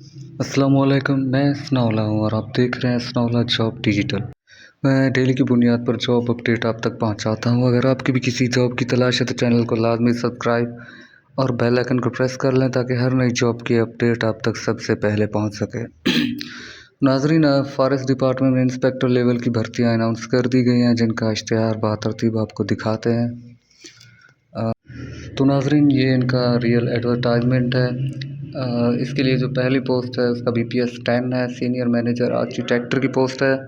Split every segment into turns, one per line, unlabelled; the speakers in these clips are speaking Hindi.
अस्सलाम वालेकुम। मैं सनाउल्लाह हूँ और आप देख रहे हैं सनाउल्लाह जॉब डिजिटल। मैं डेली की बुनियाद पर जॉब अपडेट आप तक पहुँचाता हूँ। अगर आपकी भी किसी जॉब की तलाश है तो चैनल को लाजमी सब्सक्राइब और बेल आइकन को प्रेस कर लें ताकि हर नई जॉब की अपडेट आप तक सबसे पहले पहुँच सके। नाजरीन, फॉरेस्ट डिपार्टमेंट में इंस्पेक्टर लेवल की भर्तियाँ अनाउंस कर दी गई हैं, जिनका इश्तिहार बातरतीब आपको दिखाते हैं। तो नाजरीन, ये इनका रियल एडवर्टाइजमेंट है। इसके लिए जो पहली पोस्ट है उसका BPS 10 है। सीनियर मैनेजर आर्किटेक्टर की पोस्ट है।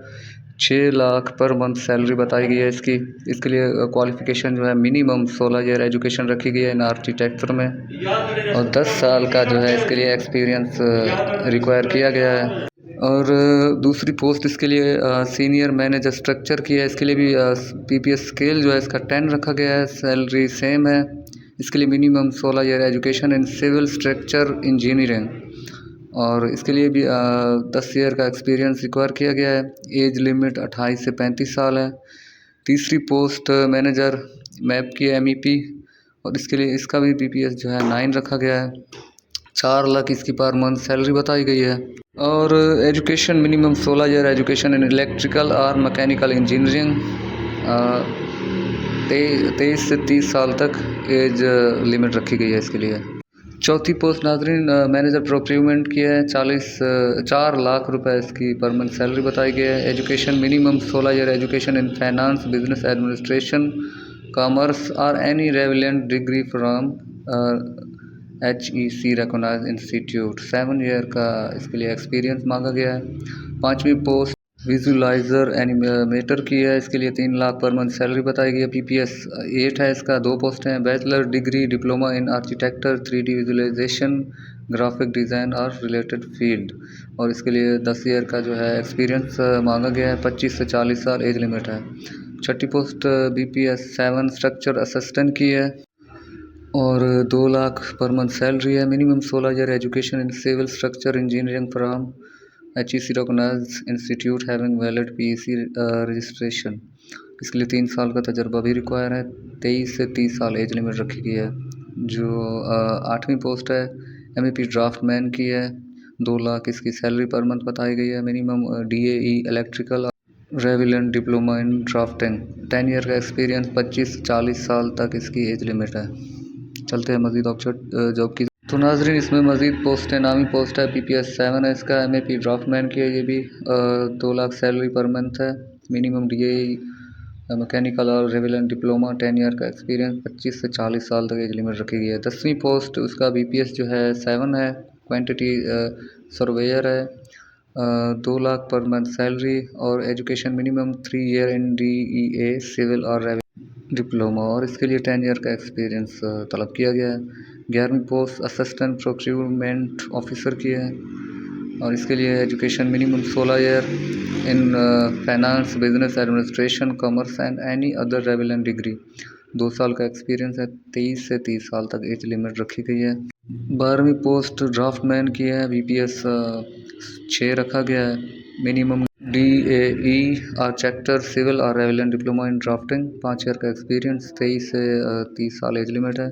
6 लाख पर मंथ सैलरी बताई गई है इसके लिए क्वालिफ़िकेशन जो है मिनिमम 16 ईयर एजुकेशन रखी गई है इन आर्किटेक्चर में, और 10 साल का जो है इसके लिए एक्सपीरियंस रिक्वायर किया गया है। और दूसरी पोस्ट इसके लिए सीनियर मैनेजर स्ट्रक्चर की है। इसके लिए भी PPS स्केल जो है इसका 10 रखा गया है। सैलरी सेम है। इसके लिए minimum 16 year education in civil structure engineering, और इसके लिए भी 10 ईयर का एक्सपीरियंस रिक्वायर किया गया है। एज लिमिट 28 से 35 साल है। तीसरी पोस्ट मैनेजर मैप की MEP, और इसके लिए इसका भी BPS जो है 9 रखा गया है। 4 लाख इसकी पर मंथ सैलरी बताई गई है। और education minimum 16 year education in electrical और मैकेनिकल इंजीनियरिंग, 23 से 30 साल तक एज लिमिट रखी गई है इसके लिए। चौथी पोस्ट नाजरीन मैनेजर प्रोक्यूरमेंट की है। 4 लाख रुपए इसकी पर मंथ सैलरी बताई गई है। Education minimum 16 year education in finance, business administration, commerce और any relevant degree from HEC recognised institute. 7 year का इसके लिए एक्सपीरियंस मांगा गया है। पाँचवीं पोस्ट विजुलाइज़र एनिमेटर की है। इसके लिए 3 लाख पर मंथ सैलरी बताई गई है। PPS 8 है इसका। 2 पोस्ट हैं bachelor degree diploma in architecture, 3D visualisation, graphic design और रिलेटेड फील्ड, और इसके लिए 10 ईयर का जो है एक्सपीरियंस मांगा गया है। 25 से 40 साल एज लिमिट है। छठी पोस्ट BPS 7 स्ट्रक्चर असिस्टेंट की है, और 2 लाख पर मंथ सैलरी है। Minimum 16 year education in civil structure engineering from HEC recognised institute having valid PEC registration. इसके लिए 3 साल का तजर्बा भी रिक्वायर है। 23 से 30 साल एज लिमिट रखी गई है। जो 8वीं पोस्ट है MEP ड्राफ्टमैन की है। 2 लाख इसकी सैलरी पर मंथ बताई गई है। Minimum DAE electrical relevant diploma in drafting, 10 year का एक्सपीरियंस, 25 से 40 साल तक इसकी एज लिमिट है। चलते हैं मज़ीद ऑप्शन जॉब की। तो नाजरीन, इसमें मज़ीद पोस्ट है। नामी पोस्ट है PPS 7 है इसका। MEP ड्राफ्टमैन की है। ये भी 2 लाख सैलरी पर मंथ है। मिनिमम DAE मैकेनिकल और रेविलेंट डिप्लोमा, 10 ईयर का एक्सपीरियंस, 25 से 40 साल तक एज लिमिट रखी गई है। 10वीं पोस्ट उसका BPS जो है 7 है। क्वान्टिटी सर्वेयर है। 2 लाख पर मंथ सैलरी, और education minimum 3 year in DEA civil और डिप्लोमा, और इसके लिए 10 ईयर का एक्सपीरियंस तलब किया गया है। 11वीं पोस्ट असिस्टेंट प्रोक्यूरमेंट ऑफिसर की है, और इसके लिए education minimum 16 year in finance, business administration, commerce and any other relevant degree. 2 साल का एक्सपीरियंस है। 23 से 30 साल तक एज लिमिट रखी गई है। 12वीं पोस्ट ड्राफ्टमैन की है। BPS 6 रखा गया है। मिनिमम DAE आर्किटेक्चर सिविल और रेविलेंट डिप्लोमा इन ड्राफ्टिंग, 5 ईयर का एक्सपीरियंस, 23 से 30 साल एज लिमिट है।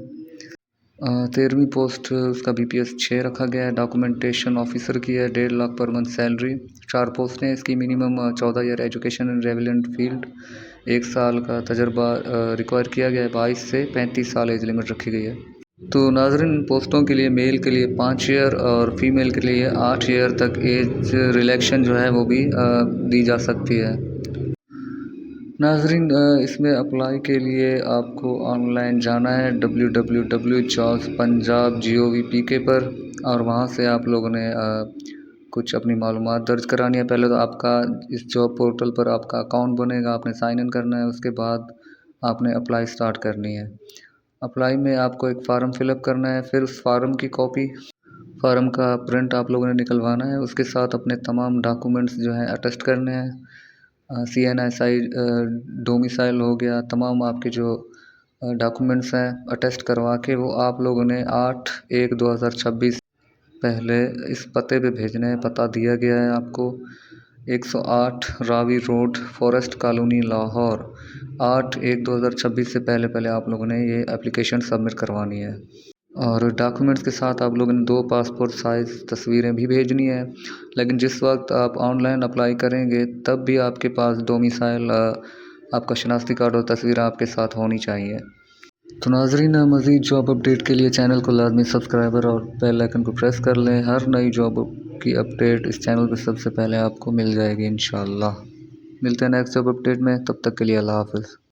13वीं पोस्ट उसका BPS 6 रखा गया है। डॉक्यूमेंटेशन ऑफिसर की है। 1.5 लाख पर मंथ सैलरी। 4 पोस्ट हैं इसकी। Minimum 14 year education in relevant field, 1 साल का तजर्बा रिक्वायर किया गया है। 22 से 35 साल एज लिमिट रखी गई है। तो नाज़रीन, पोस्टों के लिए मेल के लिए 5 ईयर और फीमेल के लिए 8 ईयर तक एज रिलैक्सेशन जो है वो भी दी जा सकती है। नाज़रीन, इसमें अप्लाई के लिए आपको ऑनलाइन जाना है www.jobs.punjab.gov.pk पर, और वहाँ से आप लोगों ने कुछ अपनी मालूमात दर्ज करानी है। पहले तो आपका इस जॉब पोर्टल पर आपका अकाउंट बनेगा, आपने साइन इन करना है। उसके बाद आपने अप्लाई स्टार्ट करनी है। अप्लाई में आपको एक फ़ार्म फिलअप करना है, फिर उस फार्म की कॉपी, फार्म का प्रिंट आप लोगों ने निकलवाना है। उसके साथ अपने तमाम डॉक्यूमेंट्स जो हैं अटेस्ट करने हैं। CNSI डोमिसाइल हो गया, तमाम आपके जो डॉक्यूमेंट्स हैं अटेस्ट करवा के वो आप लोगों ने 8/1/2026 पहले इस पते पे भेजने हैं। पता दिया गया है आपको, 108 Ravi road, forest colony, Lahore. 8/1/2026 से पहले पहले आप लोगों ने ये एप्लीकेशन सबमिट करवानी है। और डॉक्यूमेंट्स के साथ आप लोगों ने 2 पासपोर्ट साइज़ तस्वीरें भी भेजनी है। लेकिन जिस वक्त आप ऑनलाइन अप्लाई करेंगे तब भी आपके पास डोमिसाइल आपका शनाख्ती कार्ड और तस्वीर आपके साथ होनी चाहिए। तो नाज़रीन, मज़ीद जॉब अपडेट के लिए चैनल को लाजमी सब्सक्राइबर और बेल आइकन को प्रेस कर लें। हर नई जॉब की अपडेट इस चैनल पर सबसे पहले आपको मिल जाएगी इंशाअल्लाह। मिलते हैं नेक्स्ट जॉब अपडेट में, तब तक के लिए अल्लाह हाफ़िज़।